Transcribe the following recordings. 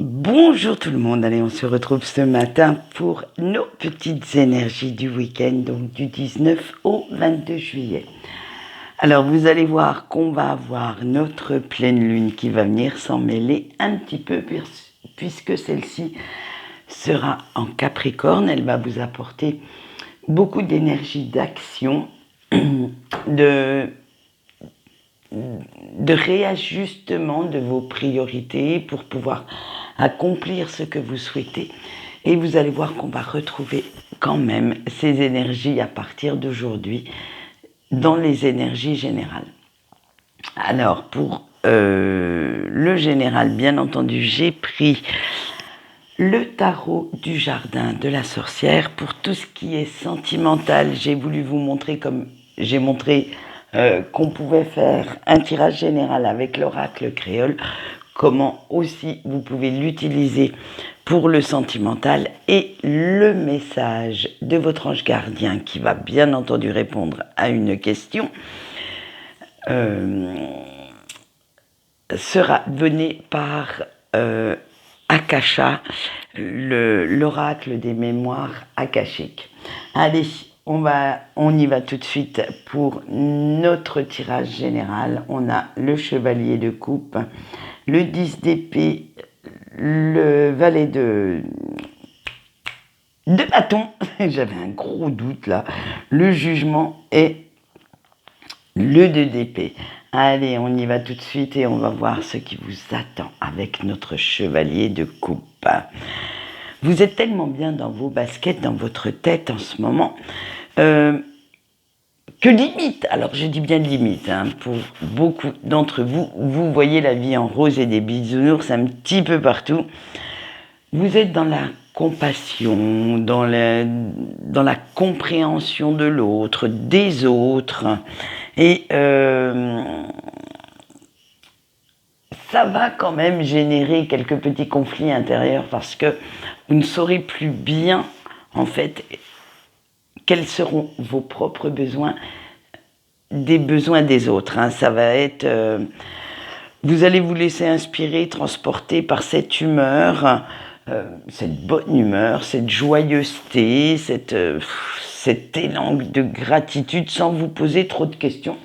Bonjour tout le monde, allez on se retrouve ce matin pour nos petites énergies du week-end, donc du 19 au 22 juillet. Alors vous allez voir qu'on va avoir notre pleine lune qui va venir s'en mêler un petit peu puisque celle-ci sera en Capricorne, elle va vous apporter beaucoup d'énergie d'action, de réajustement de vos priorités pour pouvoir accomplir ce que vous souhaitez. Et vous allez voir qu'on va retrouver quand même ces énergies à partir d'aujourd'hui dans les énergies générales. Alors, pour le général, bien entendu, j'ai pris le tarot du jardin de la sorcière. Pour tout ce qui est sentimental, j'ai voulu vous montrer, comme j'ai montré qu'on pouvait faire un tirage général avec l'oracle créole, comment aussi vous pouvez l'utiliser pour le sentimental, et le message de votre ange gardien qui va bien entendu répondre à une question sera donné par Akasha, l'oracle des mémoires akashiques. Allez, on y va tout de suite pour notre tirage général. On a le chevalier de coupe, le 10 d'épée, le valet de bâton, j'avais un gros doute là, le jugement et le 2 d'épée. Allez, on y va tout de suite et on va voir ce qui vous attend avec notre chevalier de coupe. Vous êtes tellement bien dans vos baskets, dans votre tête en ce moment, que limite, alors je dis bien limite, pour beaucoup d'entre vous, vous voyez la vie en rose et des bisounours un petit peu partout. Vous êtes dans la compassion, dans la compréhension de l'autre, des autres, et ça va quand même générer quelques petits conflits intérieurs parce que vous ne saurez plus bien, en fait, quels seront vos propres besoins, des besoins des autres. Ça va être... vous allez vous laisser inspirer, transporter par cette humeur, cette bonne humeur, cette joyeuseté, cet élan de gratitude sans vous poser trop de questions.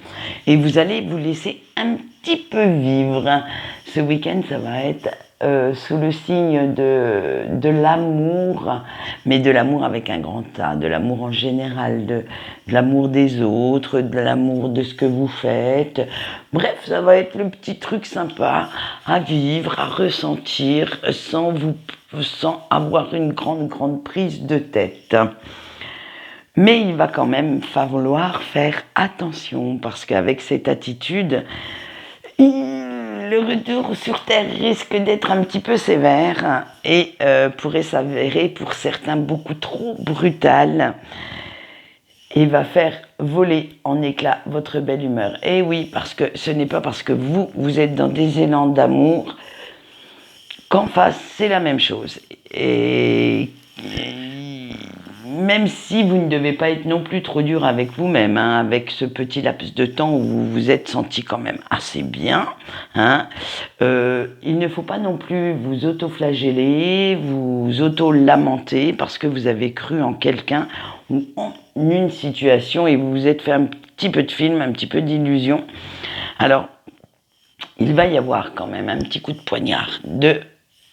Et vous allez vous laisser un petit peu vivre. Ce week-end, ça va être sous le signe de l'amour, mais de l'amour avec un grand A, de l'amour en général, de l'amour des autres, de l'amour de ce que vous faites. Bref, ça va être le petit truc sympa à vivre, à ressentir, sans avoir une grande prise de tête. Mais il va quand même falloir faire attention, parce qu'avec cette attitude, le retour sur Terre risque d'être un petit peu sévère et pourrait s'avérer pour certains beaucoup trop brutal et va faire voler en éclats votre belle humeur. Et oui, parce que ce n'est pas parce que vous êtes dans des élans d'amour qu'en face, c'est la même chose. Et même si vous ne devez pas être non plus trop dur avec vous-même, avec ce petit laps de temps où vous vous êtes senti quand même assez bien, il ne faut pas non plus vous auto-flageller, vous auto-lamenter parce que vous avez cru en quelqu'un ou en une situation et vous vous êtes fait un petit peu de film, un petit peu d'illusion. Alors, il va y avoir quand même un petit coup de poignard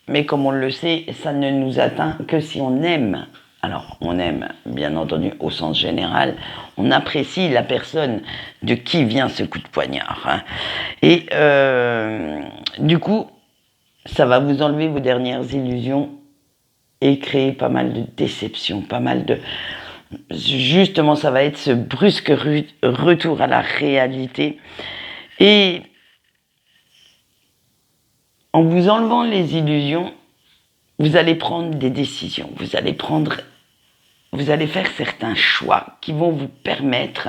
mais comme on le sait, ça ne nous atteint que si on aime. Alors, on aime, bien entendu, au sens général, on apprécie la personne de qui vient ce coup de poignard. Et du coup, ça va vous enlever vos dernières illusions et créer pas mal de déceptions, pas mal de... Justement, ça va être ce brusque retour à la réalité. Et en vous enlevant les illusions, vous allez prendre des décisions, vous allez faire certains choix qui vont vous permettre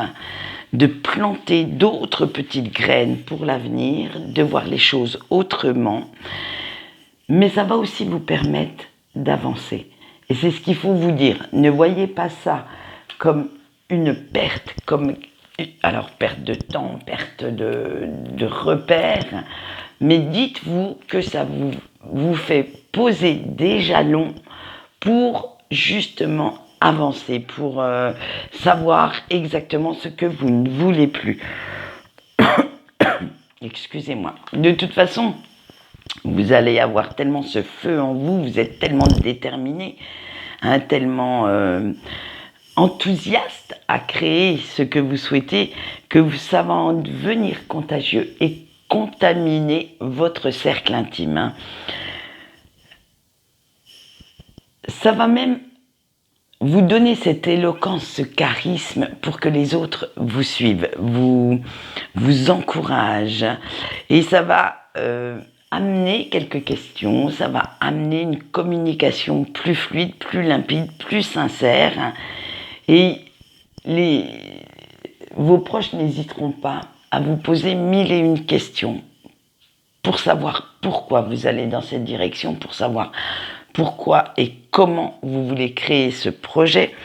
de planter d'autres petites graines pour l'avenir, de voir les choses autrement, mais ça va aussi vous permettre d'avancer. Et c'est ce qu'il faut vous dire. Ne voyez pas ça comme une perte, alors perte de temps, perte de repères, mais dites-vous que ça vous fait poser des jalons pour justement avancer, pour savoir exactement ce que vous ne voulez plus. Excusez-moi. De toute façon, vous allez avoir tellement ce feu en vous, vous êtes tellement déterminé, hein, tellement enthousiaste à créer ce que vous souhaitez, que ça va en devenir contagieux et contaminer votre cercle intime. Hein. Ça va même vous donner cette éloquence, ce charisme pour que les autres vous suivent, vous encouragent. Et ça va amener quelques questions, ça va amener une communication plus fluide, plus limpide, plus sincère. Et vos proches n'hésiteront pas à vous poser 1001 questions pour savoir pourquoi vous allez dans cette direction, pour savoir pourquoi et comment vous voulez créer ce projet.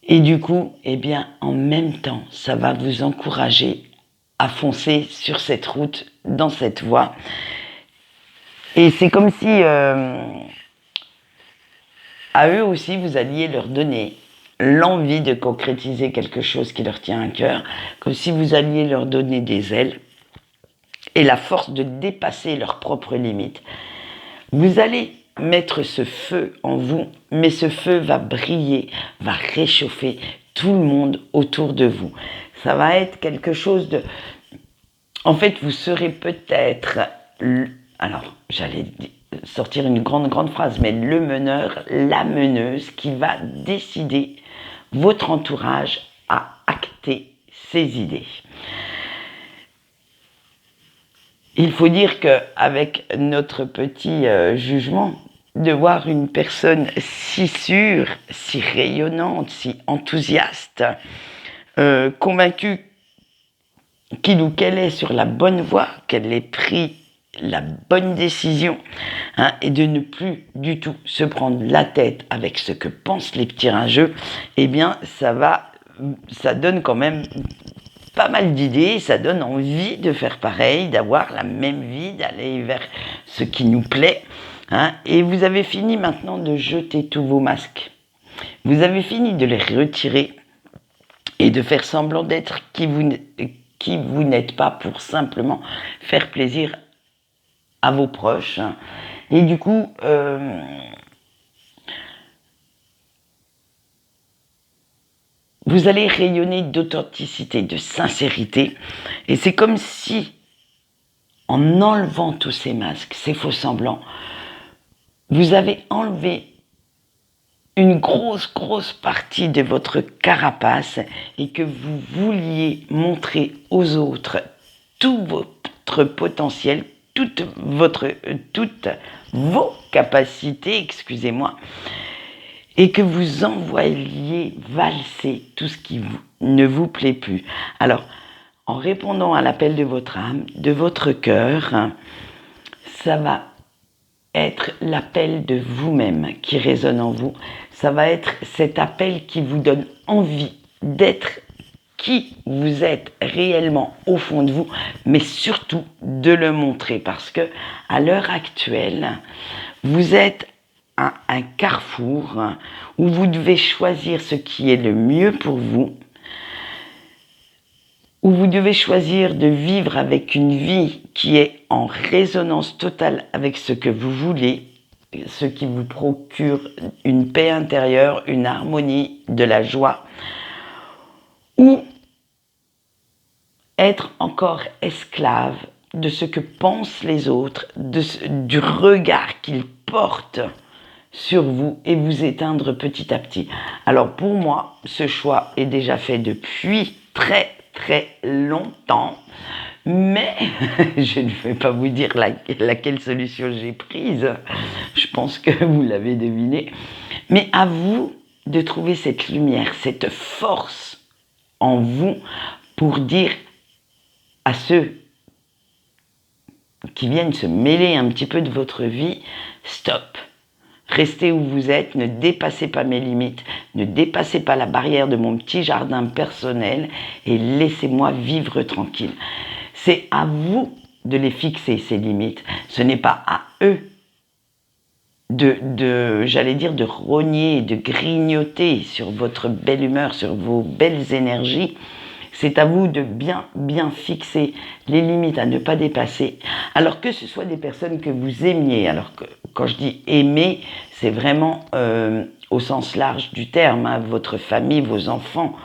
Et du coup, eh bien, en même temps, ça va vous encourager à foncer sur cette route, dans cette voie. Et c'est comme si, à eux aussi, vous alliez leur donner l'envie de concrétiser quelque chose qui leur tient à cœur, comme si vous alliez leur donner des ailes et la force de dépasser leurs propres limites. Vous allez mettre ce feu en vous, mais ce feu va briller, va réchauffer tout le monde autour de vous. Ça va être quelque chose de... En fait, vous serez peut-être... Alors, j'allais sortir une grande phrase, mais le meneur, la meneuse qui va décider votre entourage à acter ses idées. Il faut dire qu'avec notre petit jugement, de voir une personne si sûre, si rayonnante, si enthousiaste, convaincue qu'il ou qu'elle est sur la bonne voie, qu'elle ait pris la bonne décision, hein, et de ne plus du tout se prendre la tête avec ce que pensent les petits rageux, eh bien ça donne quand même pas mal d'idées, ça donne envie de faire pareil, d'avoir la même vie, d'aller vers ce qui nous plaît. Hein, et vous avez fini maintenant de jeter tous vos masques. Vous avez fini de les retirer et de faire semblant d'être qui vous n'êtes pas pour simplement faire plaisir à vos proches. Et du coup, vous allez rayonner d'authenticité, de sincérité. Et c'est comme si, en enlevant tous ces masques, ces faux semblants, vous avez enlevé une grosse partie de votre carapace et que vous vouliez montrer aux autres tout votre potentiel, toutes vos capacités, excusez-moi, et que vous envoyiez valser tout ce qui ne vous plaît plus. Alors, en répondant à l'appel de votre âme, de votre cœur, ça va être l'appel de vous-même qui résonne en vous. Ça va être cet appel qui vous donne envie d'être qui vous êtes réellement au fond de vous, mais surtout de le montrer, parce que à l'heure actuelle, vous êtes à un carrefour où vous devez choisir ce qui est le mieux pour vous, où vous devez choisir de vivre avec une vie qui est en résonance totale avec ce que vous voulez, ce qui vous procure une paix intérieure, une harmonie, de la joie, ou être encore esclave de ce que pensent les autres, du regard qu'ils portent sur vous et vous éteindre petit à petit. Alors pour moi, ce choix est déjà fait depuis très longtemps, mais je ne vais pas vous dire laquelle solution j'ai prise, je pense que vous l'avez deviné, mais à vous de trouver cette lumière, cette force en vous pour dire à ceux qui viennent se mêler un petit peu de votre vie, stop. Restez où vous êtes, ne dépassez pas mes limites, ne dépassez pas la barrière de mon petit jardin personnel et laissez-moi vivre tranquille. C'est à vous de les fixer, ces limites. Ce n'est pas à eux j'allais dire, de rogner, de grignoter sur votre belle humeur, sur vos belles énergies. C'est à vous de bien fixer les limites à ne pas dépasser. Alors que ce soit des personnes que vous aimiez. Alors que quand je dis aimer, c'est vraiment au sens large du terme. Hein, votre famille, vos enfants,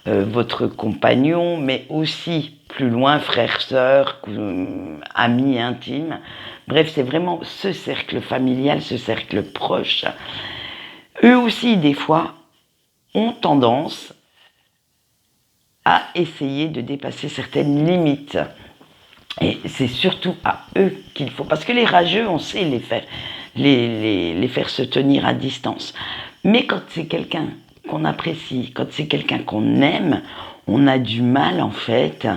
votre compagnon, mais aussi plus loin, frères, sœurs, amis intimes. Bref, c'est vraiment ce cercle familial, ce cercle proche. Eux aussi, des fois, ont tendance à essayer de dépasser certaines limites. Et c'est surtout à eux qu'il faut... Parce que les rageux, on sait les faire se tenir à distance. Mais quand c'est quelqu'un qu'on apprécie, quand c'est quelqu'un qu'on aime, on a du mal, en fait,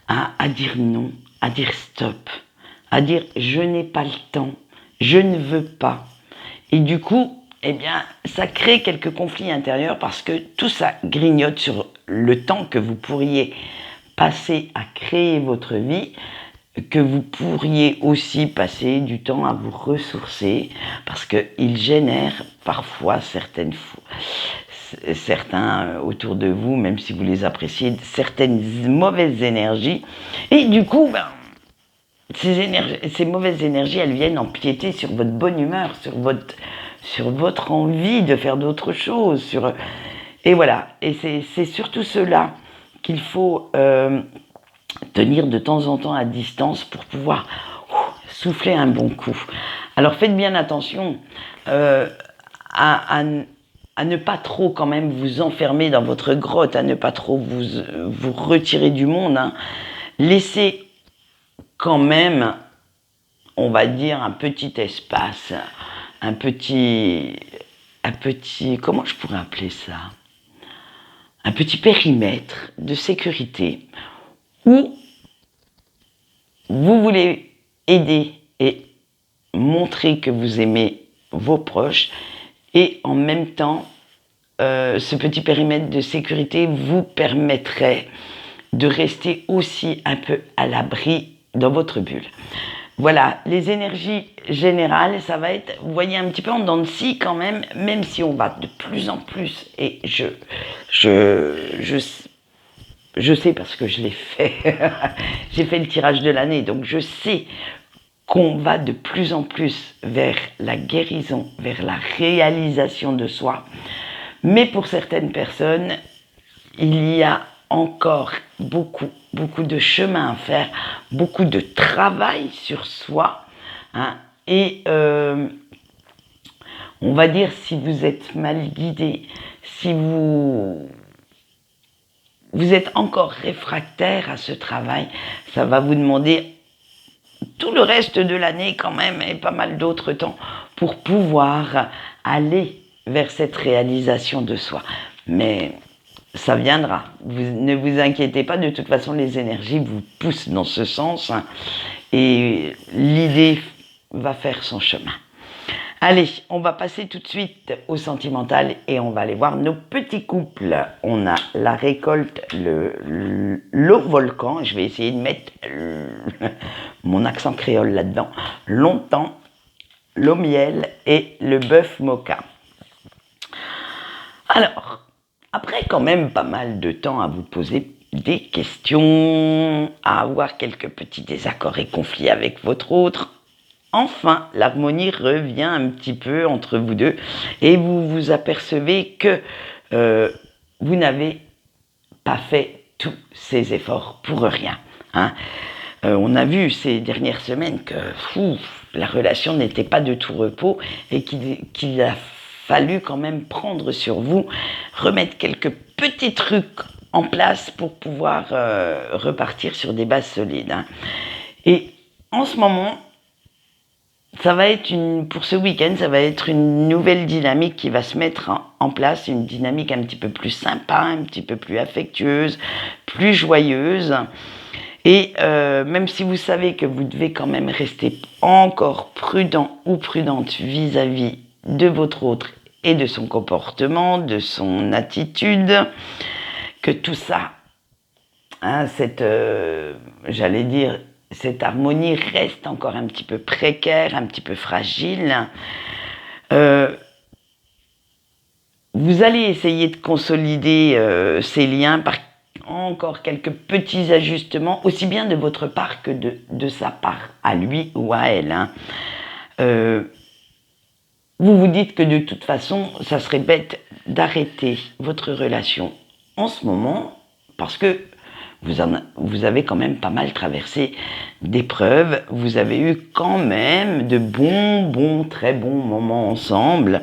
à dire non, à dire stop, à dire je n'ai pas le temps, je ne veux pas. Et du coup, eh bien, ça crée quelques conflits intérieurs parce que tout ça grignote sur le temps que vous pourriez passer à créer votre vie, que vous pourriez aussi passer du temps à vous ressourcer parce qu'il génère parfois certains autour de vous, même si vous les appréciez, certaines mauvaises énergies. Et du coup, ces mauvaises énergies, elles viennent empiéter sur votre bonne humeur, sur votre envie de faire d'autres choses. Et voilà, et c'est surtout cela qu'il faut tenir de temps en temps à distance pour pouvoir souffler un bon coup. Alors faites bien attention à ne pas trop quand même vous enfermer dans votre grotte, à ne pas trop vous retirer du monde. Hein. Laissez quand même, on va dire, un petit espace, un petit, comment je pourrais appeler ça ? Un petit périmètre de sécurité où vous voulez aider et montrer que vous aimez vos proches et en même temps, ce petit périmètre de sécurité vous permettrait de rester aussi un peu à l'abri dans votre bulle. Voilà, les énergies générales, ça va être, vous voyez, un petit peu en dents de scie quand même si on va de plus en plus, et je sais parce que je l'ai fait, j'ai fait le tirage de l'année, donc je sais qu'on va de plus en plus vers la guérison, vers la réalisation de soi. Mais pour certaines personnes, il y a encore beaucoup de chemin à faire, beaucoup de travail sur soi. Hein, et on va dire, si vous êtes mal guidé, si vous êtes encore réfractaire à ce travail, ça va vous demander tout le reste de l'année quand même et pas mal d'autres temps pour pouvoir aller vers cette réalisation de soi. Mais ça viendra. Ne vous inquiétez pas, de toute façon les énergies vous poussent dans ce sens hein, et l'idée va faire son chemin. Allez, on va passer tout de suite au sentimental et on va aller voir nos petits couples. On a la récolte, l'eau volcan, je vais essayer de mettre mon accent créole là-dedans, longtemps, l'eau miel et le bœuf mocha. Alors, après quand même pas mal de temps à vous poser des questions, à avoir quelques petits désaccords et conflits avec votre autre, enfin, l'harmonie revient un petit peu entre vous deux et vous vous apercevez que vous n'avez pas fait tous ces efforts pour rien. Hein. On a vu ces dernières semaines que la relation n'était pas de tout repos et qu'il a fallu quand même prendre sur vous, remettre quelques petits trucs en place pour pouvoir repartir sur des bases solides. Hein. Et en ce moment, ça va être pour ce week-end, ça va être une nouvelle dynamique qui va se mettre en place, une dynamique un petit peu plus sympa, un petit peu plus affectueuse, plus joyeuse. Et même si vous savez que vous devez quand même rester encore prudent ou prudente vis-à-vis de votre autre et de son comportement, de son attitude, que tout ça, hein, j'allais dire, cette harmonie reste encore un petit peu précaire, un petit peu fragile. Euh, Vous allez essayer de consolider ces liens par encore quelques petits ajustements, aussi bien de votre part que de sa part, à lui ou à elle. Vous vous dites que de toute façon, ça serait bête d'arrêter votre relation en ce moment, parce que vous avez quand même pas mal traversé d'épreuves, vous avez eu quand même de très bons moments ensemble,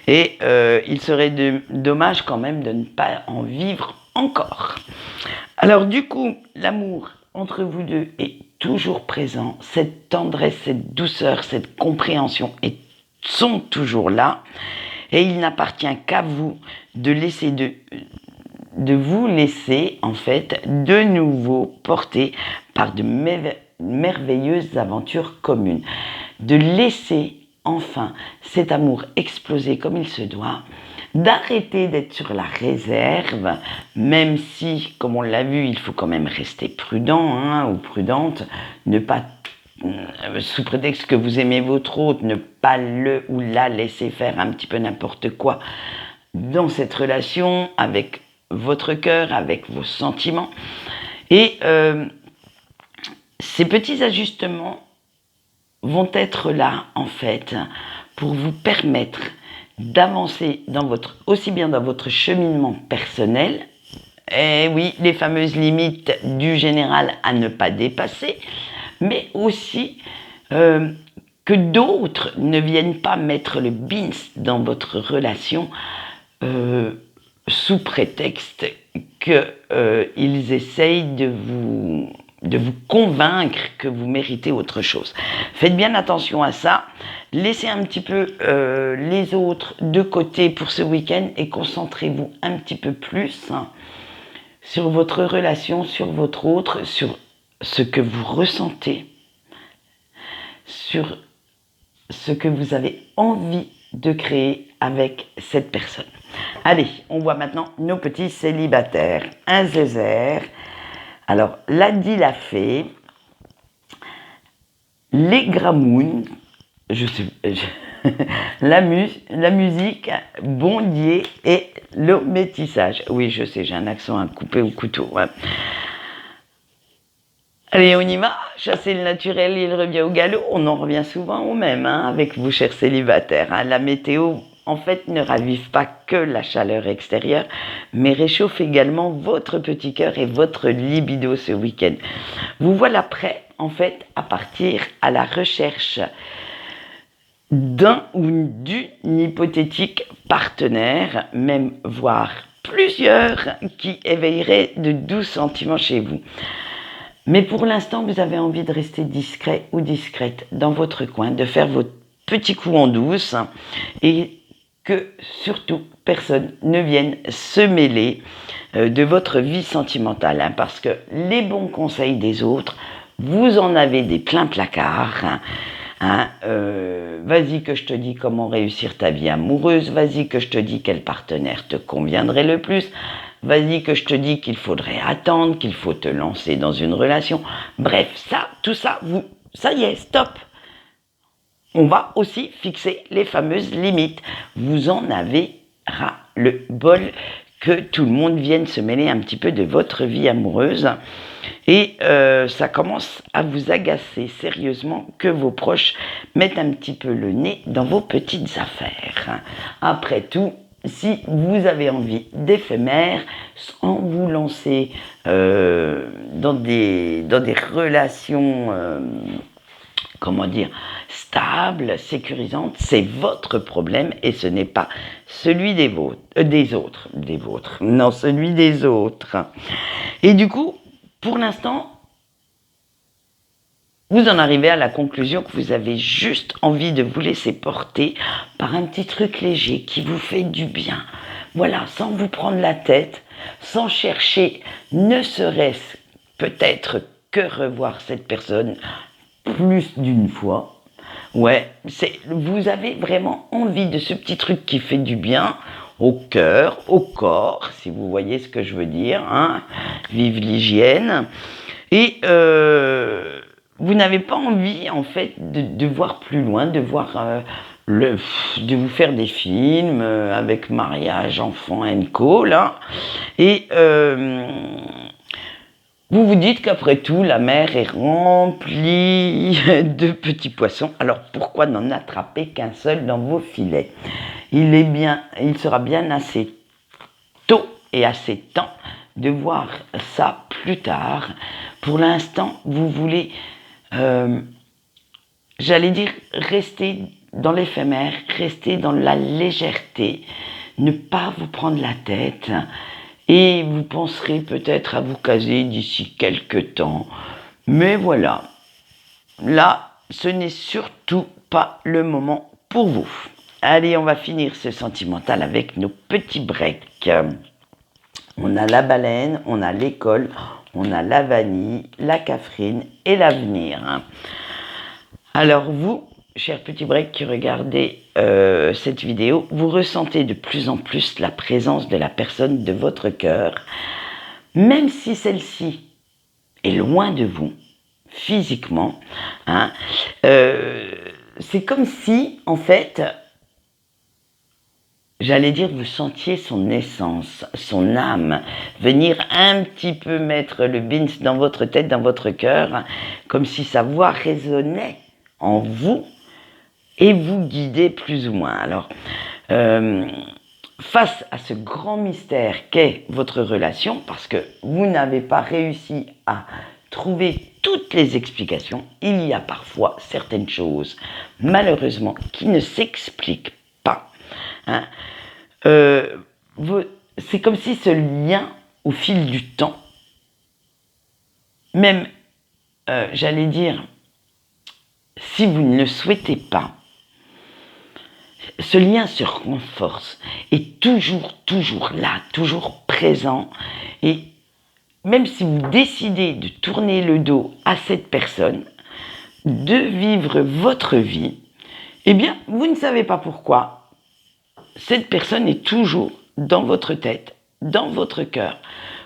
et il serait dommage quand même de ne pas en vivre encore. Alors du coup, l'amour entre vous deux est toujours présent, cette tendresse, cette douceur, cette compréhension sont toujours là, et il n'appartient qu'à vous de vous laisser en fait de nouveau porter par de merveilleuses aventures communes, de laisser enfin cet amour exploser comme il se doit, d'arrêter d'être sur la réserve, même si, comme on l'a vu, il faut quand même rester prudent ou prudente, ne pas sous prétexte que vous aimez votre hôte, ne pas le ou la laisser faire un petit peu n'importe quoi dans cette relation avec votre cœur, avec vos sentiments. Et ces petits ajustements vont être là, en fait, pour vous permettre d'avancer aussi bien dans votre cheminement personnel, et oui, les fameuses limites du général à ne pas dépasser, mais aussi que d'autres ne viennent pas mettre le bins dans votre relation sous prétexte qu'ils essayent de vous convaincre que vous méritez autre chose. Faites bien attention à ça. Laissez un petit peu les autres de côté pour ce week-end et concentrez-vous un petit peu plus sur votre relation, sur votre autre, sur ce que vous ressentez, sur ce que vous avez envie de créer avec cette personne. Allez, on voit maintenant nos petits célibataires. Un zézère. Alors, l'a dit, l'a fait. Les gramounes, la musique, Bondier et le métissage. Oui, je sais, j'ai un accent à couper au couteau. Ouais. Allez, on y va. Chasser le naturel, il revient au galop. On en revient souvent au même, avec vous, chers célibataires. La météo, en fait, ne ravive pas que la chaleur extérieure, mais réchauffe également votre petit cœur et votre libido ce week-end. Vous voilà prêt, en fait, à partir à la recherche d'un ou d'une hypothétique partenaire, même voire plusieurs, qui éveillerait de doux sentiments chez vous. Mais pour l'instant, vous avez envie de rester discret ou discrète dans votre coin, de faire votre petit coup en douce et que surtout personne ne vienne se mêler de votre vie sentimentale, parce que les bons conseils des autres, vous en avez des pleins placards. Vas-y que je te dis comment réussir ta vie amoureuse, vas-y que je te dis quel partenaire te conviendrait le plus, vas-y que je te dis qu'il faudrait attendre, qu'il faut te lancer dans une relation. Bref, tout ça, ça y est, stop. On va aussi fixer les fameuses limites. Vous en avez ras le bol que tout le monde vienne se mêler un petit peu de votre vie amoureuse. Et ça commence à vous agacer sérieusement que vos proches mettent un petit peu le nez dans vos petites affaires. Après tout, si vous avez envie d'éphémère, sans vous lancer dans des relations, stables, sécurisantes, c'est votre problème et ce n'est pas celui celui des autres. Et du coup, pour l'instant, vous en arrivez à la conclusion que vous avez juste envie de vous laisser porter par un petit truc léger qui vous fait du bien. Voilà, sans vous prendre la tête, sans chercher, ne serait-ce peut-être que revoir cette personne plus d'une fois. Ouais, vous avez vraiment envie de ce petit truc qui fait du bien au cœur, au corps, si vous voyez ce que je veux dire. Vive l'hygiène. Et vous n'avez pas envie, en fait, de voir plus loin, de voir de vous faire des films avec mariage, enfants, co, là. Et vous vous dites qu'après tout, la mer est remplie de petits poissons. Alors pourquoi n'en attraper qu'un seul dans vos filets? Il sera bien assez tôt et assez temps de voir ça plus tard. Pour l'instant, vous voulez, j'allais dire, rester dans l'éphémère, rester dans la légèreté, ne pas vous prendre la tête, et vous penserez peut-être à vous caser d'ici quelques temps. Mais voilà, là, ce n'est surtout pas le moment pour vous. Allez, on va finir ce sentimental avec nos petits breaks. On a la baleine, on a l'école, on a la vanille, la Catherine et l'avenir. Alors vous, chers petits breaks qui regardez cette vidéo, vous ressentez de plus en plus la présence de la personne de votre cœur, même si celle-ci est loin de vous, physiquement. C'est comme si, en fait, j'allais dire, vous sentiez son essence, son âme, venir un petit peu mettre le bins dans votre tête, dans votre cœur, comme si sa voix résonnait en vous et vous guidait plus ou moins. Alors, face à ce grand mystère qu'est votre relation, parce que vous n'avez pas réussi à trouver toutes les explications, il y a parfois certaines choses, malheureusement, qui ne s'expliquent pas. C'est comme si ce lien, au fil du temps, même, j'allais dire, si vous ne le souhaitez pas, ce lien se renforce, est toujours là, toujours présent. Et même si vous décidez de tourner le dos à cette personne, de vivre votre vie, eh bien, vous ne savez pas pourquoi, cette personne est toujours dans votre tête, dans votre cœur.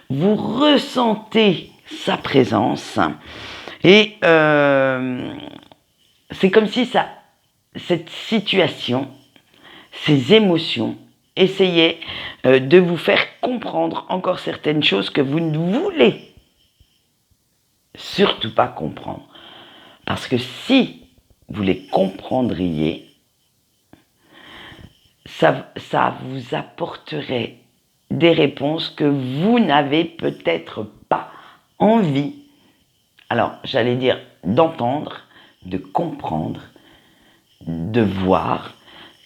Vous ressentez sa présence et c'est comme si cette situation, ces émotions essayaient de vous faire comprendre encore certaines choses que vous ne voulez surtout pas comprendre. Parce que si vous les comprendriez, ça vous apporterait des réponses que vous n'avez peut-être pas envie, alors j'allais dire d'entendre, de comprendre, de voir,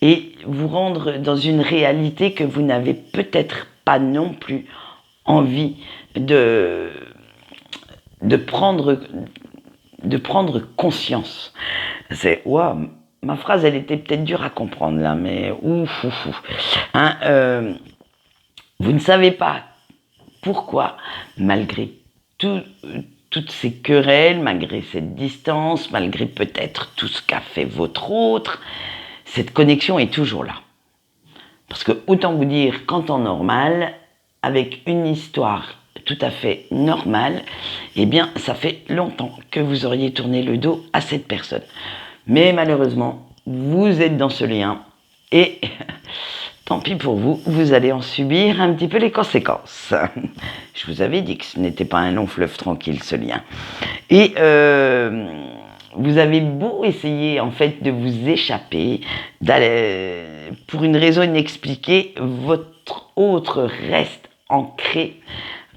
et vous rendre dans une réalité que vous n'avez peut-être pas non plus envie de prendre conscience. C'est, waouh, ma phrase, elle était peut-être dure à comprendre là, mais ouf. Vous ne savez pas pourquoi, malgré toutes ces querelles, malgré cette distance, malgré peut-être tout ce qu'a fait votre autre, cette connexion est toujours là. Parce que autant vous dire qu'en temps normal, avec une histoire tout à fait normale, eh bien ça fait longtemps que vous auriez tourné le dos à cette personne. Mais malheureusement, vous êtes dans ce lien et tant pis pour vous, vous allez en subir un petit peu les conséquences. Je vous avais dit que ce n'était pas un long fleuve tranquille, ce lien. Et vous avez beau essayer en fait de vous échapper, pour une raison inexpliquée, votre autre reste ancré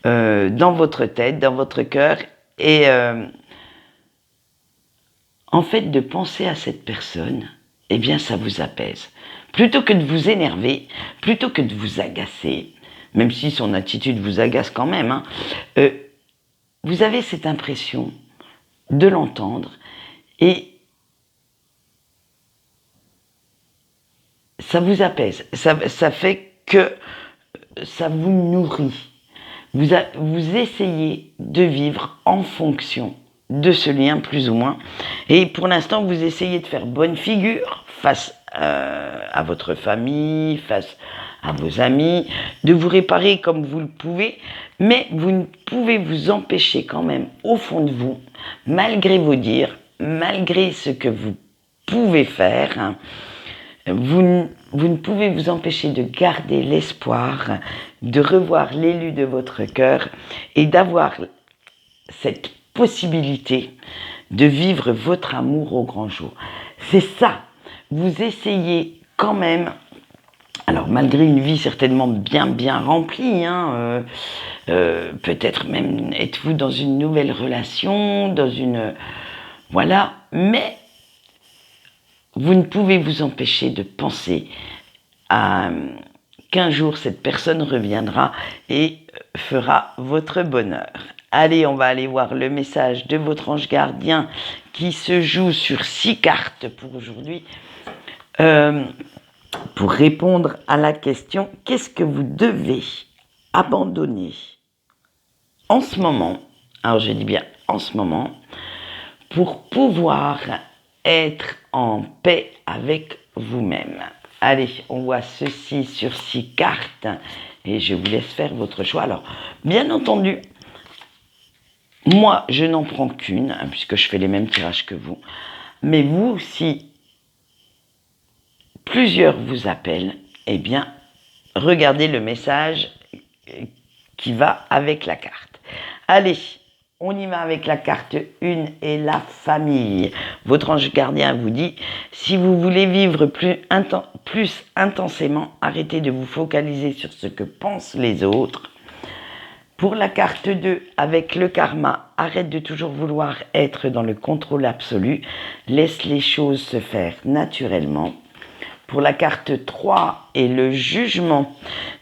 dans votre tête, dans votre cœur. Et en fait, de penser à cette personne, eh bien ça vous apaise. Plutôt que de vous énerver, plutôt que de vous agacer, même si son attitude vous agace quand même, vous avez cette impression de l'entendre et ça vous apaise. Ça fait que ça vous nourrit. Vous essayez de vivre en fonction de ce lien plus ou moins. Et pour l'instant, vous essayez de faire bonne figure face à votre famille, face à vos amis, de vous réparer comme vous le pouvez, mais vous ne pouvez vous empêcher quand même au fond de vous, malgré vos dires, malgré ce que vous pouvez faire, hein, vous ne pouvez vous empêcher de garder l'espoir, de revoir l'élu de votre cœur et d'avoir cette possibilité de vivre votre amour au grand jour. C'est ça, vous essayez quand même, alors malgré une vie certainement bien remplie, hein, peut-être même êtes-vous dans une nouvelle relation, voilà, mais vous ne pouvez vous empêcher de penser qu'un jour cette personne reviendra et fera votre bonheur. Allez, on va aller voir le message de votre ange gardien qui se joue sur 6 cartes pour aujourd'hui. Pour répondre à la question, qu'est-ce que vous devez abandonner en ce moment, alors je dis bien en ce moment, pour pouvoir être en paix avec vous-même. Allez, on voit ceci sur 6 cartes et je vous laisse faire votre choix. Alors, bien entendu, moi, je n'en prends qu'une, hein, puisque je fais les mêmes tirages que vous. Mais vous, si plusieurs vous appellent, eh bien, regardez le message qui va avec la carte. Allez, on y va avec la carte 1 et la famille. Votre ange gardien vous dit, si vous voulez vivre plus intensément, arrêtez de vous focaliser sur ce que pensent les autres. Pour la carte 2, avec le karma, arrête de toujours vouloir être dans le contrôle absolu, laisse les choses se faire naturellement. Pour la carte 3 et le jugement,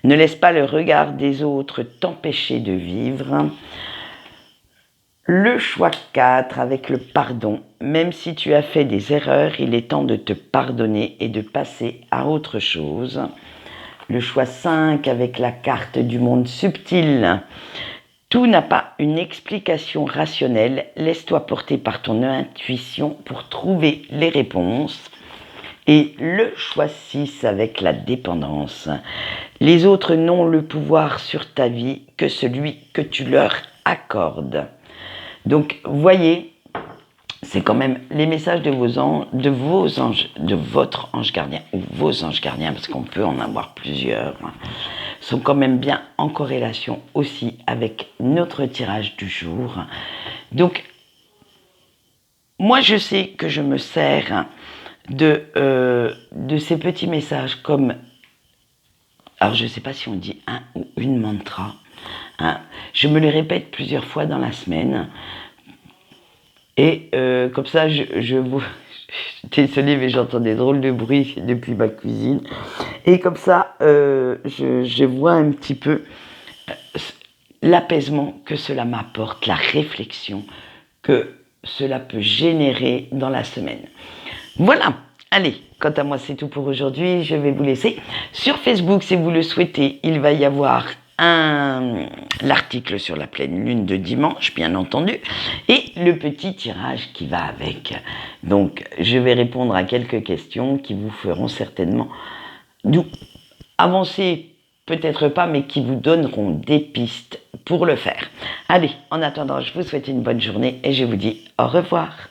ne laisse pas le regard des autres t'empêcher de vivre. Le choix 4 avec le pardon, même si tu as fait des erreurs, il est temps de te pardonner et de passer à autre chose. Le choix 5 avec la carte du monde subtil. Tout n'a pas une explication rationnelle, laisse-toi porter par ton intuition pour trouver les réponses. Et le choix 6 avec la dépendance. Les autres n'ont le pouvoir sur ta vie que celui que tu leur accordes. Donc, voyez, c'est quand même les messages de votre ange gardien, ou vos anges gardiens, parce qu'on peut en avoir plusieurs, sont quand même bien en corrélation aussi avec notre tirage du jour. Donc, moi, je sais que je me sers de ces petits messages comme, alors je ne sais pas si on dit un ou une mantra, hein, je me les répète plusieurs fois dans la semaine, et comme ça, je vous... Désolée, mais j'entends des drôles de bruit depuis ma cuisine. Et comme ça, je vois un petit peu l'apaisement que cela m'apporte, la réflexion que cela peut générer dans la semaine. Voilà, allez, quant à moi c'est tout pour aujourd'hui, je vais vous laisser. Sur Facebook, si vous le souhaitez, il va y avoir l'article sur la pleine lune de dimanche, bien entendu, et le petit tirage qui va avec. Donc, je vais répondre à quelques questions qui vous feront certainement avancer, peut-être pas, mais qui vous donneront des pistes pour le faire. Allez, en attendant, je vous souhaite une bonne journée et je vous dis au revoir.